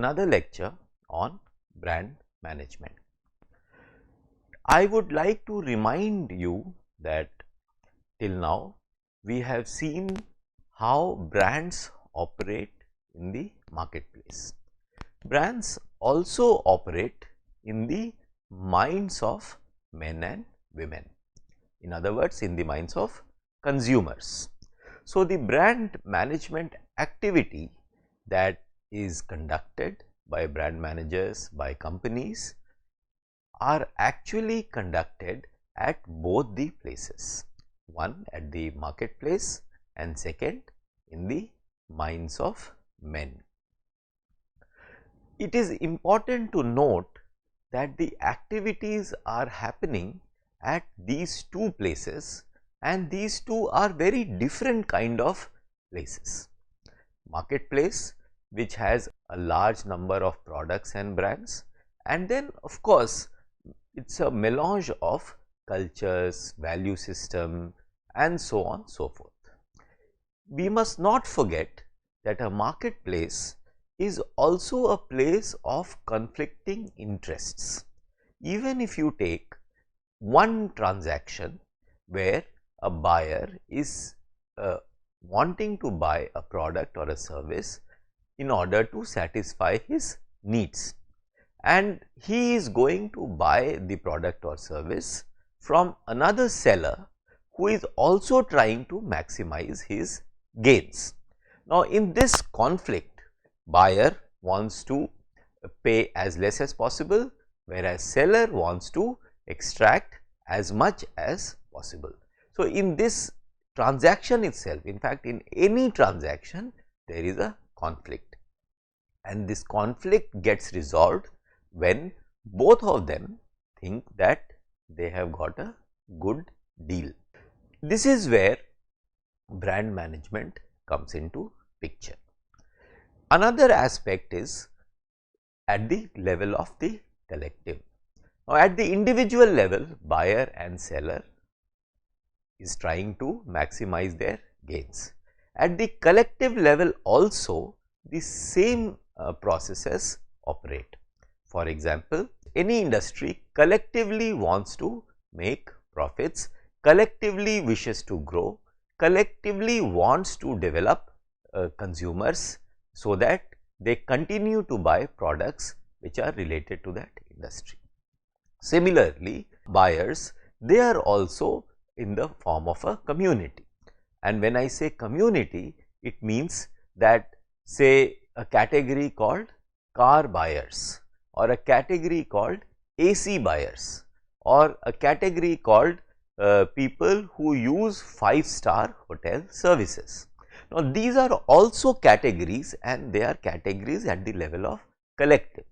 another lecture on brand management. I would like to remind you that till now we have seen how brands operate in the marketplace. Brands also operate in the minds of men and women. In other words, in the minds of consumers. So, the brand management activity that is conducted by brand managers, by companies, are actually conducted at both the places, one at the marketplace and second in the minds of men. It is important to note that the activities are happening at these two places, and these two are very different kind of places. Marketplace, which has a large number of products and brands, and then of course it is a melange of cultures, value system and so on so forth. We must not forget that a marketplace is also a place of conflicting interests. Even if you take one transaction where a buyer is wanting to buy a product or a service in order to satisfy his needs, and he is going to buy the product or service from another seller who is also trying to maximize his gains. Now, in this conflict, buyer wants to pay as less as possible, whereas seller wants to extract as much as possible. So, in this transaction itself, in fact, in any transaction there is a conflict, and this conflict gets resolved when both of them think that they have got a good deal. This is where brand management comes into picture. Another aspect is at the level of the collective. Now, at the individual level, buyer and seller is trying to maximize their gains. At the collective level also, the same processes operate. For example, any industry collectively wants to make profits, collectively wishes to grow, collectively wants to develop consumers so that they continue to buy products which are related to that industry. Similarly, buyers, they are also in the form of a community, and when I say community, it means that say a category called car buyers, or a category called AC buyers, or a category called people who use 5-star hotel services. Now, these are also categories, and they are categories at the level of collective.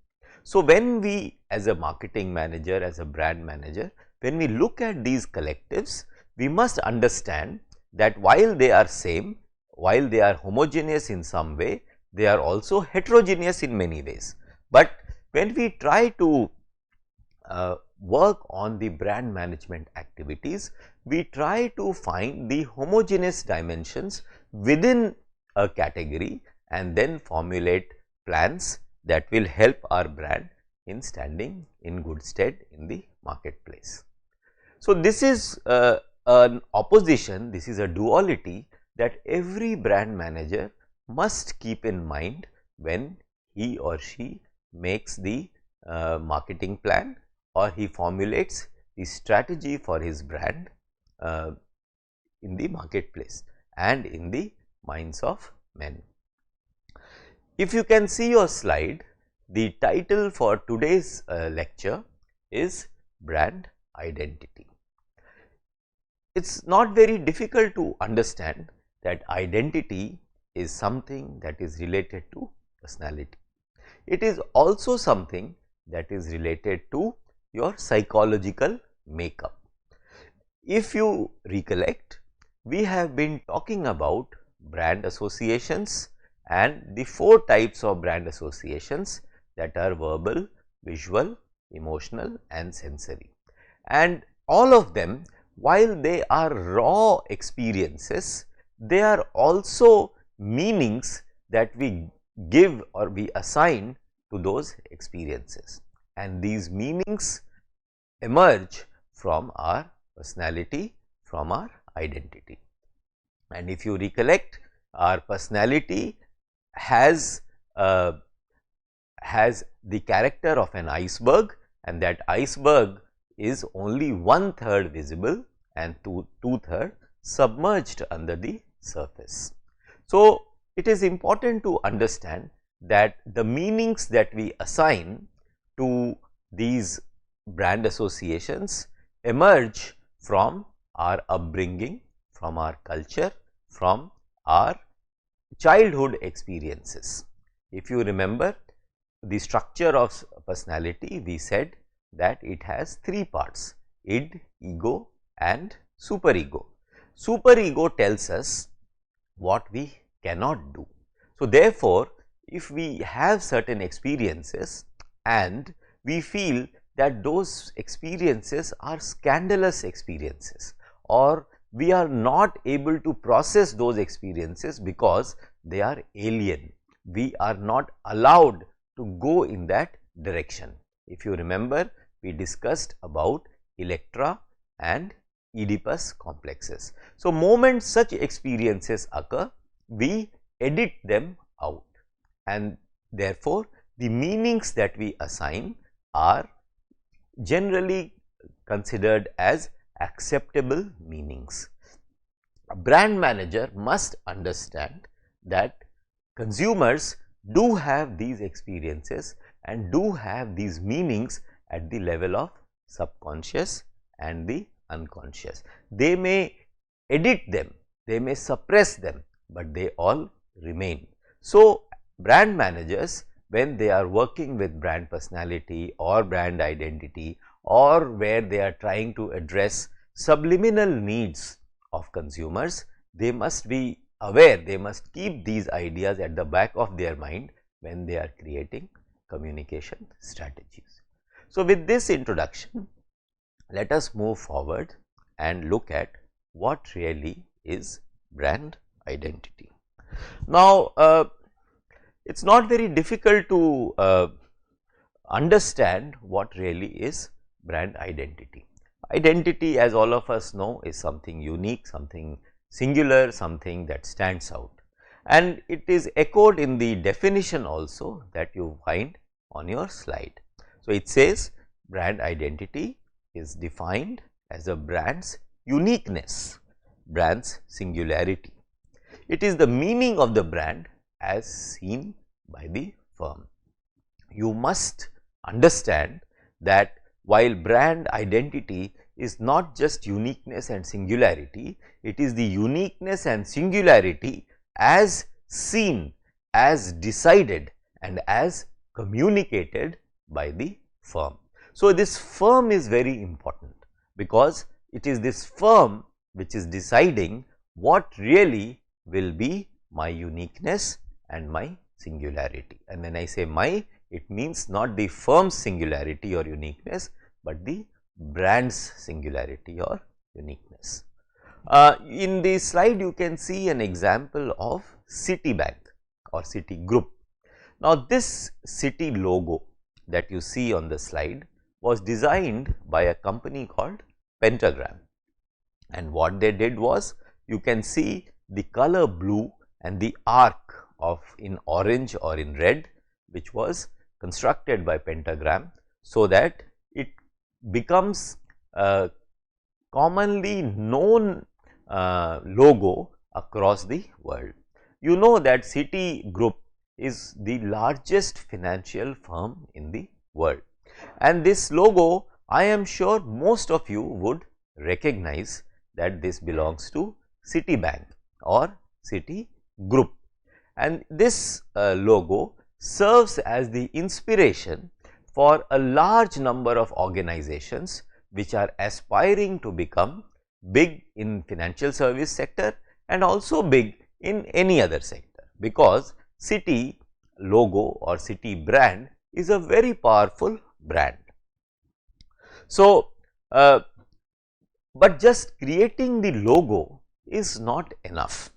So, when we as a marketing manager, as a brand manager, when we look at these collectives, we must understand that while they are same, while they are homogeneous in some way, they are also heterogeneous in many ways. But when we try to work on the brand management activities, we try to find the homogeneous dimensions within a category and then formulate plans that will help our brand in standing in good stead in the marketplace. So, this is an opposition, this is a duality that every brand manager must keep in mind when he or she makes the marketing plan, or he formulates the strategy for his brand in the marketplace and in the minds of men. If you can see your slide, the title for today's lecture is brand identity. It is not very difficult to understand that identity is something that is related to personality. It is also something that is related to your psychological makeup. If you recollect, we have been talking about brand associations and the 4 types of brand associations, that are verbal, visual, emotional and sensory. And all of them, while they are raw experiences, they are also meanings that we give or we assign to those experiences, and these meanings emerge from our personality, from our identity. And if you recollect, our personality has the character of an iceberg, and that iceberg is only 1/3 visible and 2/3 submerged under the surface. So, it is important to understand that the meanings that we assign to these brand associations emerge from our upbringing, from our culture, from our childhood experiences. If you remember the structure of personality, we said that it has three parts: id, ego and superego. Superego tells us what we cannot do. So, therefore, if we have certain experiences and we feel that those experiences are scandalous experiences, or we are not able to process those experiences because they are alien, we are not allowed to go in that direction. If you remember, we discussed about Electra and Oedipus complexes. So, moment such experiences occur, we edit them out, and therefore, the meanings that we assign are generally considered as acceptable meanings. A brand manager must understand that consumers do have these experiences and do have these meanings at the level of subconscious and the unconscious. They may edit them, they may suppress them, but they all remain. So, brand managers, when they are working with brand personality or brand identity, or where they are trying to address subliminal needs of consumers, they must be aware, they must keep these ideas at the back of their mind when they are creating communication strategies. So, with this introduction, let us move forward and look at what really is brand identity. Now, it is not very difficult to understand what really is brand identity. Identity, as all of us know, is something unique, something singular, something that stands out, and it is echoed in the definition also that you find on your slide. So, it says brand identity is defined as a brand's uniqueness, brand's singularity. It is the meaning of the brand as seen by the firm. You must understand that while brand identity is not just uniqueness and singularity, it is the uniqueness and singularity as seen, as decided and as communicated by the firm. So, this firm is very important, because it is this firm which is deciding what really will be my uniqueness and my singularity. And when I say my, it means not the firm's singularity or uniqueness, but the brand's singularity or uniqueness. In the slide, you can see an example of Citibank or Citigroup. Now, this Citi logo that you see on the slide was designed by a company called Pentagram, and what they did was, you can see the color blue and the arc of in orange or in red, which was constructed by Pentagram, so that it becomes a commonly known logo across the world. You know that Citigroup is the largest financial firm in the world, and this logo, I am sure most of you would recognize that this belongs to Citibank or Citigroup, and this logo serves as the inspiration for a large number of organizations which are aspiring to become big in financial service sector and also big in any other sector, because Citi logo or Citi brand is a very powerful brand. So, but just creating the logo is not enough,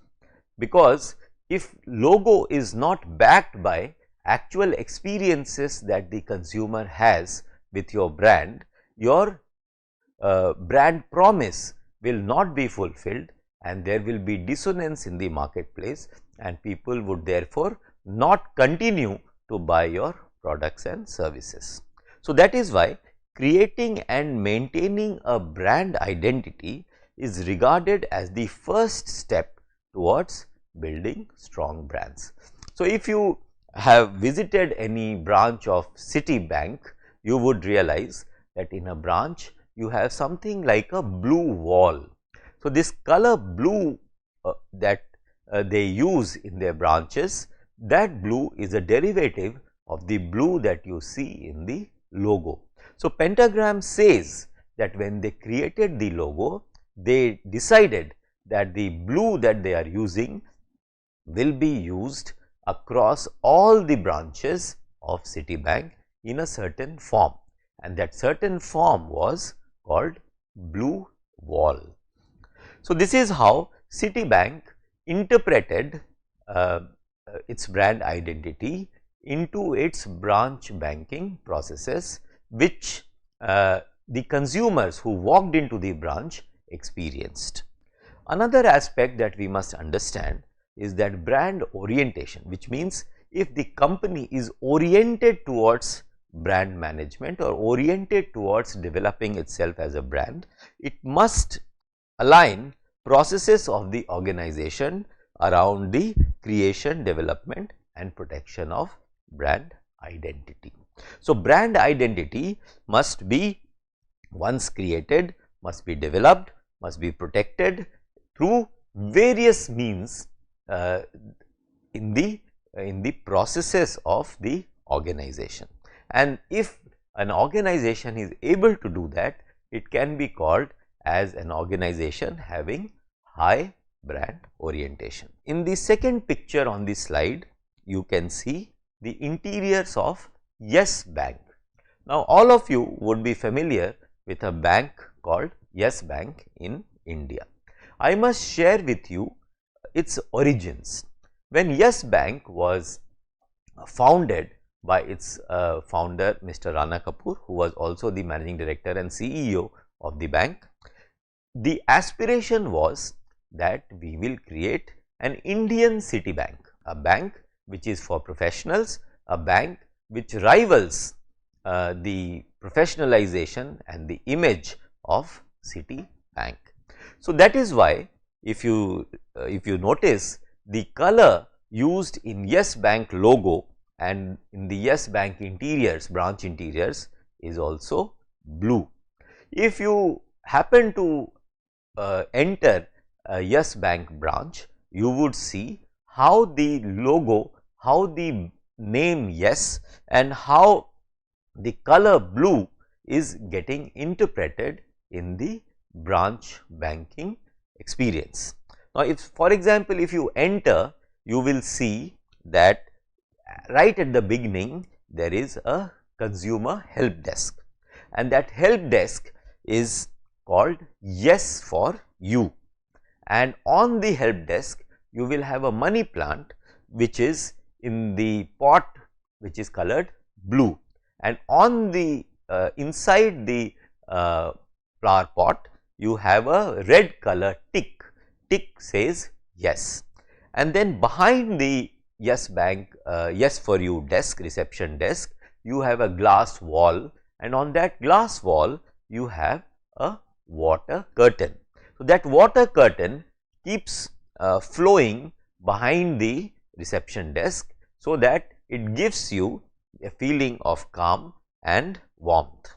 because if logo is not backed by actual experiences that the consumer has with your brand, your brand promise will not be fulfilled, and there will be dissonance in the marketplace, and people would therefore not continue to buy your products and services. So, that is why creating and maintaining a brand identity is regarded as the first step towards building strong brands. So, if you have visited any branch of Citibank, you would realize that in a branch you have something like a blue wall. So, this color blue that they use in their branches, that blue is a derivative of the blue that you see in the logo. So, Pentagram says that when they created the logo, they decided that the blue that they are using will be used across all the branches of Citibank in a certain form, and that certain form was called blue wall. So, this is how Citibank interpreted its brand identity into its branch banking processes, which the consumers who walked into the branch experienced. Another aspect that we must understand is that brand orientation, which means if the company is oriented towards brand management or oriented towards developing itself as a brand, it must align processes of the organization around the creation, development and protection of brand identity. So, brand identity must be, once created, must be developed, must be protected through various means in the processes of the organization. And if an organization is able to do that, it can be called as an organization having high brand orientation. In the second picture on the slide, you can see the interiors of Yes Bank. Now, all of you would be familiar with a bank called Yes Bank in India. I must share with you its origins. When Yes Bank was founded by its founder Mr. Rana Kapoor, who was also the managing director and CEO of the bank, the aspiration was that we will create an Indian Citibank, a bank which is for professionals, a bank which rivals the professionalization and the image of Citibank. So, that is why if you notice, the color used in Yes Bank logo and in the Yes Bank interiors, branch interiors, is also blue. If you happen to enter a Yes Bank branch, you would see how the logo, how the name Yes and how the color blue is getting interpreted in the branch banking experience. Now, if for example, if you enter, you will see that right at the beginning there is a consumer help desk, and that help desk is called Yes for You, and on the help desk you will have a money plant which is in the pot which is colored blue, and on the inside the flower pot you have a red color tick. Tick says yes, and then behind the Yes Bank Yes for You desk, reception desk, you have a glass wall, and on that glass wall you have a water curtain. So, that water curtain keeps flowing behind the reception desk, so that it gives you a feeling of calm and warmth.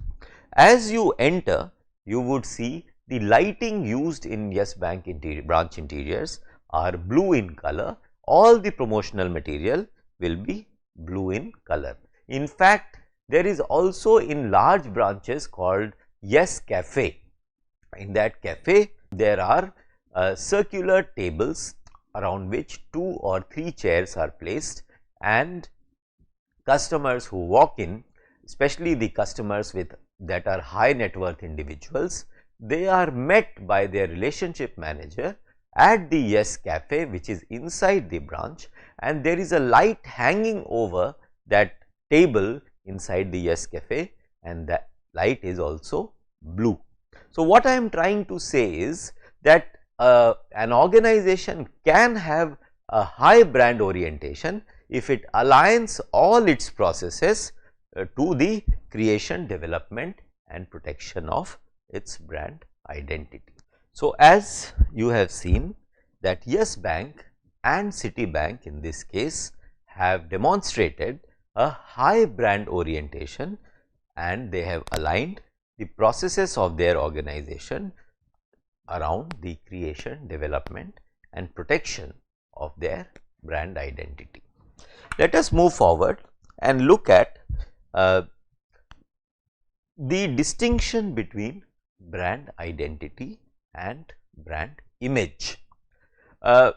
As you enter, you would see the lighting used in Yes Bank branch interiors are blue in color. All the promotional material will be blue in color. In fact, there is also in large branches called Yes Cafe. In that cafe, there are circular tables around which 2 or 3 chairs are placed, and customers who walk in, especially the customers that are high net worth individuals, they are met by their relationship manager at the Yes Cafe, which is inside the branch, and there is a light hanging over that table inside the Yes Cafe, and that light is also blue. So, what I am trying to say is that an organization can have a high brand orientation if it aligns all its processes to the creation, development and protection of its brand identity. So, as you have seen that Yes Bank and Citibank in this case have demonstrated a high brand orientation, and they have aligned the processes of their organization around the creation, development and protection of their brand identity. Let us move forward and look at the distinction between brand identity and brand image. A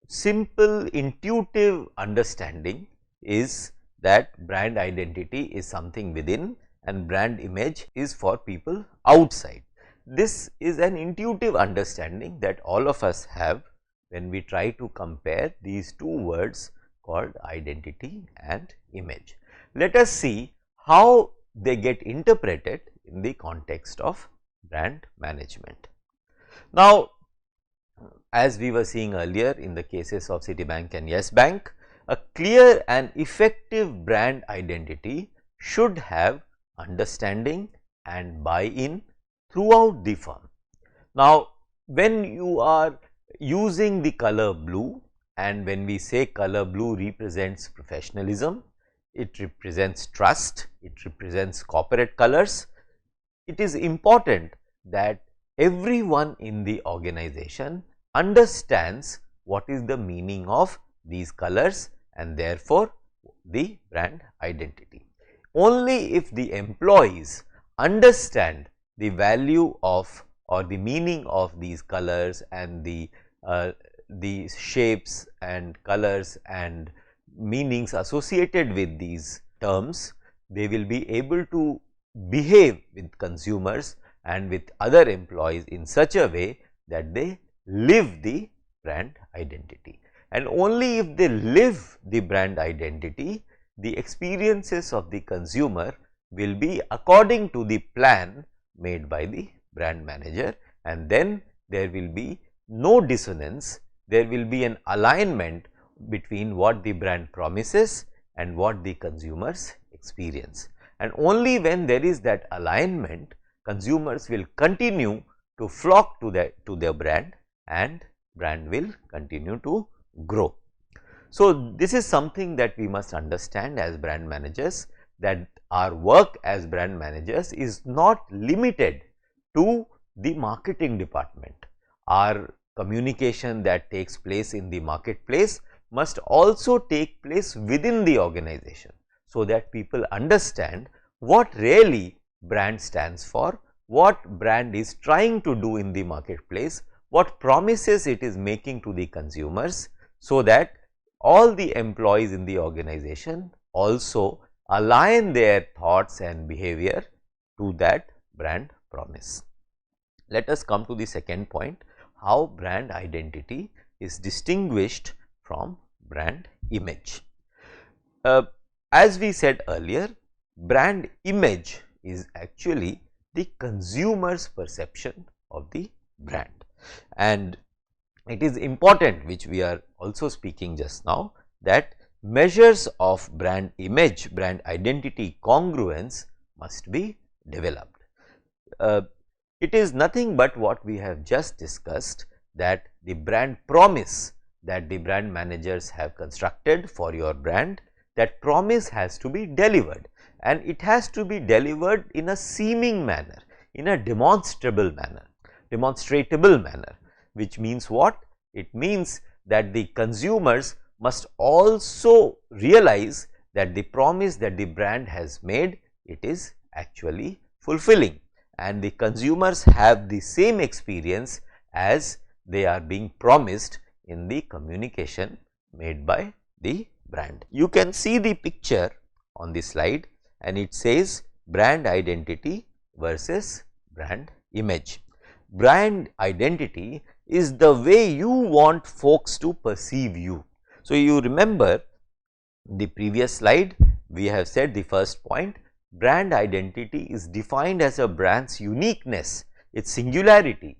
simple intuitive understanding is that brand identity is something within and brand image is for people outside. This is an intuitive understanding that all of us have when we try to compare these two words called identity and image. Let us see how they get interpreted in the context of brand management. Now, as we were seeing earlier in the cases of Citibank and Yes Bank, a clear and effective brand identity should have understanding and buy-in throughout the firm. Now, when you are using the color blue, and when we say color blue represents professionalism, it represents trust, it represents corporate colors, it is important that everyone in the organization understands what is the meaning of these colors and therefore the brand identity. Only if the employees understand the value of or the meaning of these colors and the shapes and colors and meanings associated with these terms, they will be able to behave with consumers and with other employees in such a way that they live the brand identity. And only if they live the brand identity, the experiences of the consumer will be according to the plan made by the brand manager, and then there will be no dissonance, there will be an alignment between what the brand promises and what the consumers experience. And only when there is that alignment, consumers will continue to flock to their brand, and brand will continue to grow. So, this is something that we must understand as brand managers, that our work as brand managers is not limited to the marketing department. Our communication that takes place in the marketplace must also take place within the organization, so that people understand what really brand stands for, what brand is trying to do in the marketplace, what promises it is making to the consumers, so that all the employees in the organization also align their thoughts and behavior to that brand promise. Let us come to the second point, how brand identity is distinguished from brand image. As we said earlier, brand image is actually the consumer's perception of the brand, and it is important, which we are also speaking just now, that measures of brand image, brand identity congruence must be developed. It is nothing but what we have just discussed, that the brand promise that the brand managers have constructed for your brand, that promise has to be delivered, and it has to be delivered in a seeming manner, in a demonstrable manner, which means what? It means that the consumers must also realize that the promise that the brand has made, it is actually fulfilling, and the consumers have the same experience as they are being promised in the communication made by the brand. You can see the picture on the slide, and it says brand identity versus brand image. Brand identity is the way you want folks to perceive you. So, you remember The previous slide we have said the first point, brand identity is defined as a brand's uniqueness, its singularity.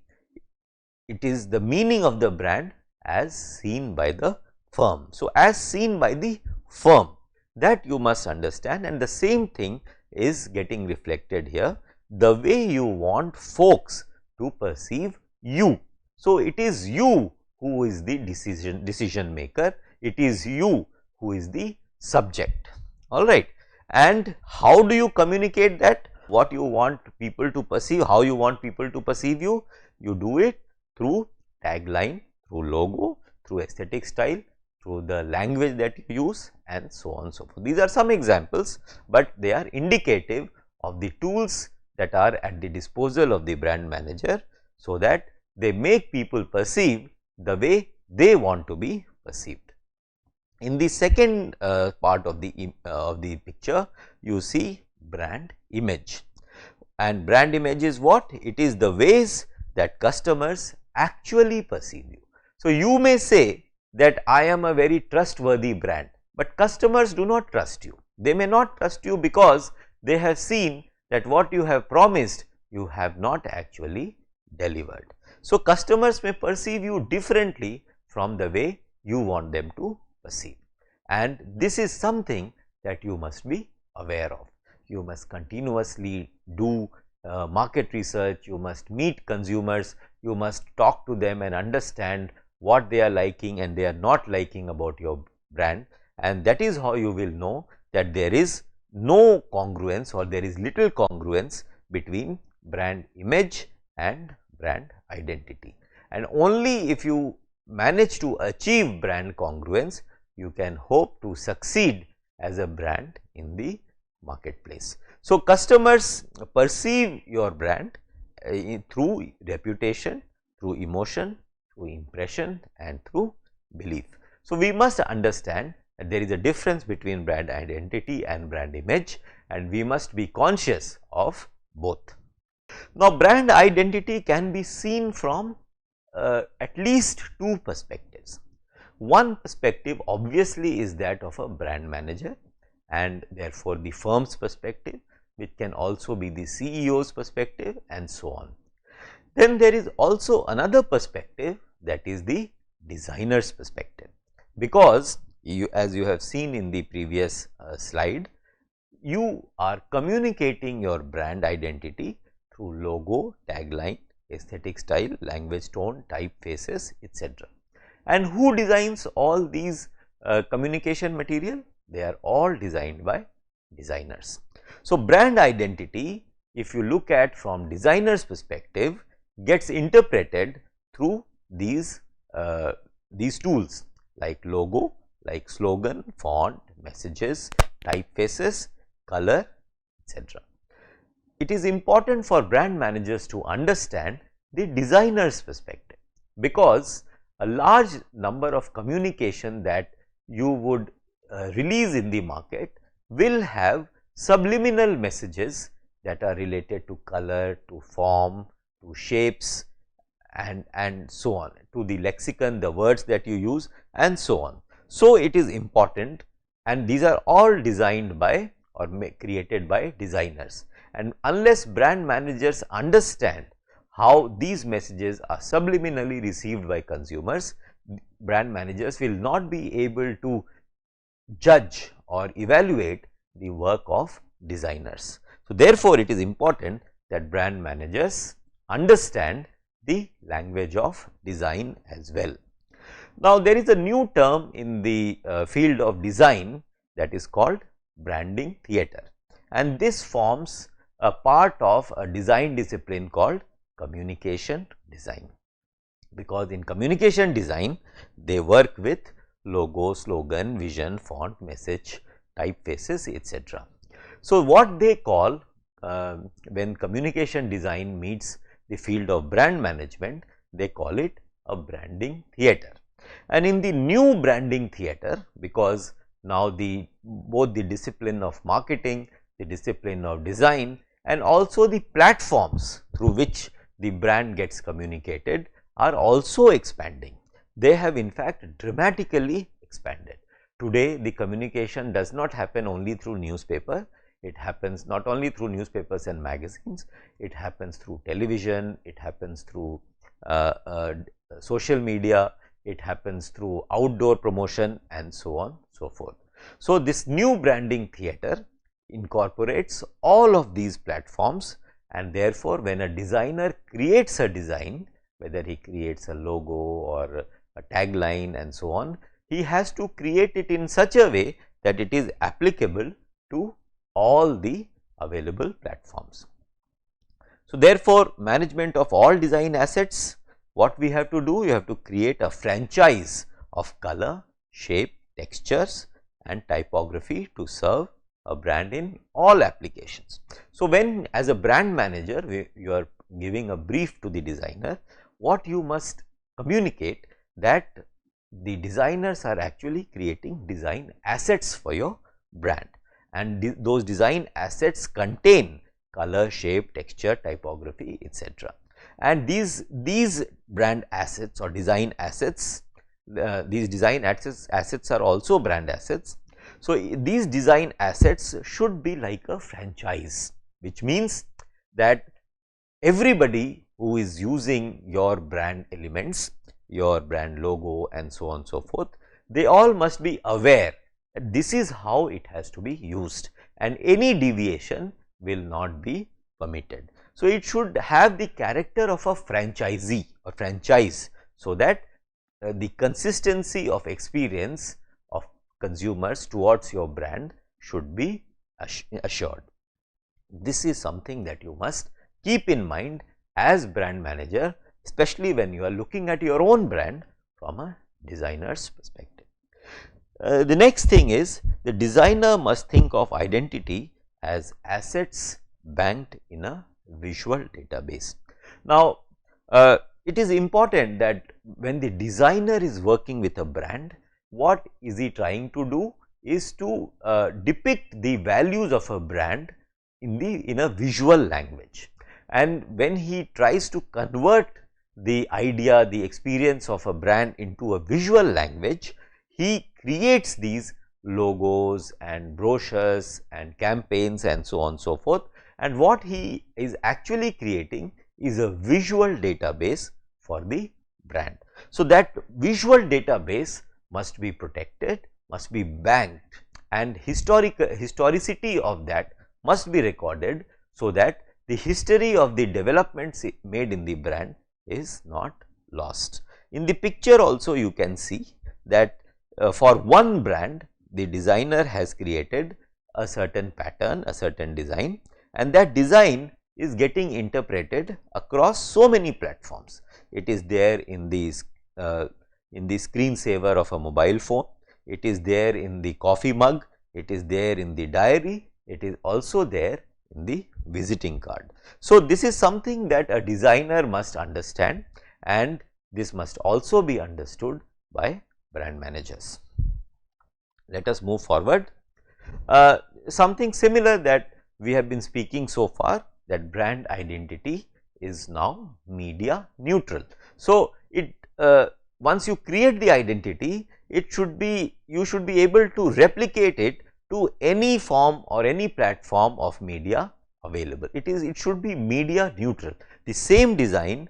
It is the meaning of the brand as seen by the firm. So, as seen by the firm, that you must understand, and the same thing is getting reflected here, the way you want folks to perceive you. So, it is you who is the decision maker, it is you who is the subject, alright. And how do you communicate that? What you want people to perceive, how you want people to perceive you? You do it through tagline, through logo, through aesthetic style, through the language that you use, and so on and so forth. These are some examples, but they are indicative of the tools that are at the disposal of the brand manager, so that they make people perceive the way they want to be perceived. In the second part of the picture, you see brand image, and brand image is what? It is the ways that customers actually perceive you. So, you may say that I am a very trustworthy brand, but customers do not trust you. They may not trust you because they have seen that what you have promised you have not actually delivered. So, customers may perceive you differently from the way you want them to perceive, and this is something that you must be aware of. You must continuously do market research, you must meet consumers, you must talk to them and understand what they are liking and they are not liking about your brand, and that is how you will know that there is no congruence or there is little congruence between brand image and brand identity. And only if you manage to achieve brand congruence, you can hope to succeed as a brand in the marketplace. So, customers perceive your brand through reputation, through emotion, through impression, and through belief. So, we must understand that there is a difference between brand identity and brand image, and we must be conscious of both. Now, brand identity can be seen from at least two perspectives. One perspective obviously is that of a brand manager, and therefore the firm's perspective, which can also be the CEO's perspective, and so on. Then there is also another perspective, that is the designer's perspective, because as you have seen in the previous slide, you are communicating your brand identity through logo, tagline, aesthetic style, language tone, typefaces, etc. And who designs all these communication material? They are all designed by designers. So, brand identity, if you look at from designer's perspective, gets interpreted through these tools like logo, like slogan, font, messages, typefaces, color, etc. It is important for brand managers to understand the designer's perspective, because a large number of communication that you would release in the market will have subliminal messages that are related to color, to form, to shapes, and so on, to the lexicon, the words that you use, and so on. So, it is important, and these are all designed by or created by designers, and unless brand managers understand how these messages are subliminally received by consumers, brand managers will not be able to judge or evaluate the work of designers. So, therefore, it is important that brand managers understand the language of design as well. Now, there is a new term in the field of design that is called branding theatre, and this forms a part of a design discipline called communication design, because in communication design they work with logo, slogan, vision, font, message, typefaces, etc. So, what they call when communication design meets the field of brand management, they call it a branding theatre. And in the new branding theatre, because now both the discipline of marketing, the discipline of design, and also the platforms through which the brand gets communicated are also expanding. They have in fact dramatically expanded. Today the communication does not happen only through newspaper, it happens not only through newspapers and magazines, it happens through television, it happens through social media, it happens through outdoor promotion and so on so forth. So, this new branding theater incorporates all of these platforms, and therefore, when a designer creates a design, whether he creates a logo or a tagline and so on, he has to create it in such a way that it is applicable to all the available platforms. So, therefore, management of all design assets, what we have to do? We have to create a franchise of color, shape, textures and typography to serve a brand in all applications. So, when as a brand manager you are giving a brief to the designer, what you must communicate that the designers are actually creating design assets for your brand, and those design assets contain color, shape, texture, typography, etc. And these brand assets or design assets, these design assets are also brand assets. So, these design assets should be like a franchise, which means that everybody who is using your brand elements, your brand logo and so on and so forth, they all must be aware that this is how it has to be used, and any deviation will not be permitted. So, it should have the character of a franchisee or franchise, so that the consistency of experience of consumers towards your brand should be assured. This is something that you must keep in mind as brand manager, especially when you are looking at your own brand from a designer's perspective. The next thing is, the designer must think of identity as assets banked in a visual database. Now, it is important that when the designer is working with a brand, what is he trying to do is to depict the values of a brand in a visual language, and when he tries to convert the idea, the experience of a brand into a visual language, he creates these logos and brochures and campaigns and so on and so forth, and what he is actually creating is a visual database for the brand. So, that visual database must be protected, must be banked, and historicity of that must be recorded, so that the history of the developments made in the brand is not lost. In the picture also you can see that for one brand, the designer has created a certain pattern, a certain design, and that design is getting interpreted across so many platforms. It is there in the screensaver of a mobile phone, it is there in the coffee mug, it is there in the diary, it is also there in the visiting card. So, this is something that a designer must understand, and this must also be understood by brand managers. Let us move forward. Something similar that we have been speaking so far, that brand identity is now media neutral. So, once you create the identity, you should be able to replicate it to any form or any platform of media available. It should be media neutral. The same design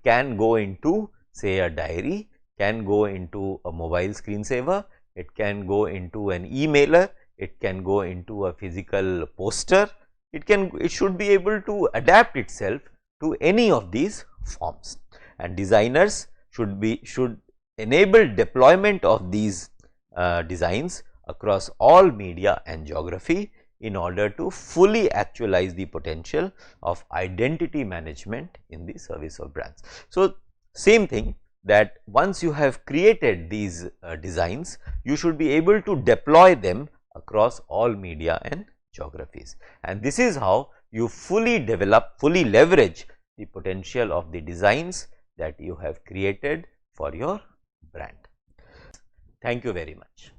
can go into, say, a diary, can go into a mobile screensaver, it can go into an emailer, it can go into a physical poster. It should be able to adapt itself to any of these forms, and designers should enable deployment of these designs across all media and geography in order to fully actualize the potential of identity management in the service of brands. So, same thing, that once you have created these designs, you should be able to deploy them across all media and geographies, and this is how you fully leverage the potential of the designs that you have created for your brand. Thank you very much.